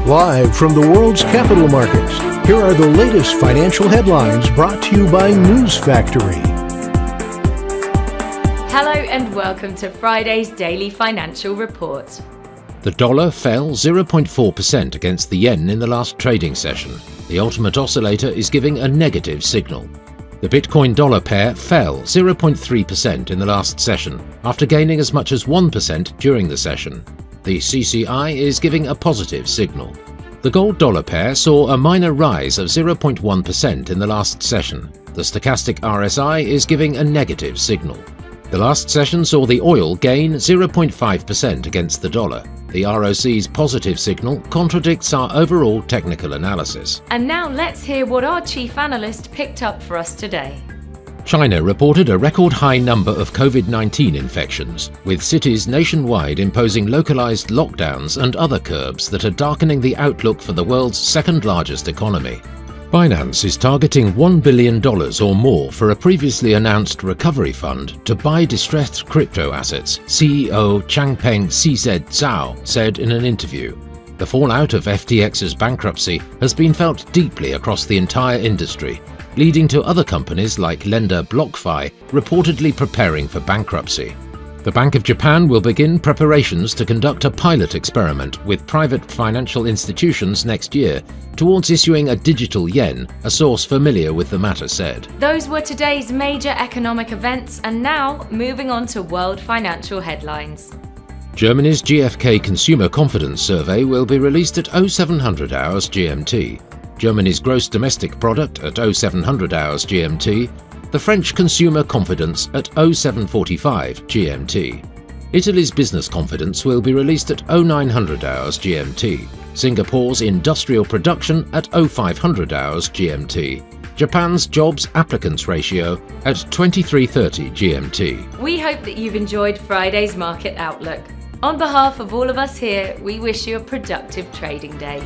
Live from the world's capital markets, here are the latest financial headlines brought to you by News Factory. Hello and welcome to Friday's Daily Financial Report. The dollar fell 0.4% against the yen in the last trading session. The ultimate oscillator is giving a negative signal. The Bitcoin-dollar pair fell 0.3% in the last session, after gaining as much as 1% during the session. The CCI is giving a positive signal. The gold-dollar pair saw a minor rise of 0.1% in the last session. The stochastic RSI is giving a negative signal. The last session saw the oil gain 0.5% against the dollar. The ROC's positive signal contradicts our overall technical analysis. And now let's hear what our chief analyst picked up for us today. China reported a record high number of COVID-19 infections, with cities nationwide imposing localized lockdowns and other curbs that are darkening the outlook for the world's second largest economy. Binance is targeting $1 billion or more for a previously announced recovery fund to buy distressed crypto assets, CEO Changpeng CZ Zhao said in an interview. The fallout of FTX's bankruptcy has been felt deeply across the entire industry, leading to other companies like lender BlockFi reportedly preparing for bankruptcy. The Bank of Japan will begin preparations to conduct a pilot experiment with private financial institutions next year towards issuing a digital yen, a source familiar with the matter said. Those were today's major economic events, and now moving on to world financial headlines. Germany's GfK Consumer Confidence Survey will be released at 0700 hours GMT. Germany's gross domestic product at 0700 hours GMT, the French consumer confidence at 0745 GMT. Italy's business confidence will be released at 0900 hours GMT, Singapore's industrial production at 0500 hours GMT, Japan's jobs applicants ratio at 2330 GMT. We hope that you've enjoyed Friday's market outlook. On behalf of all of us here, we wish you a productive trading day.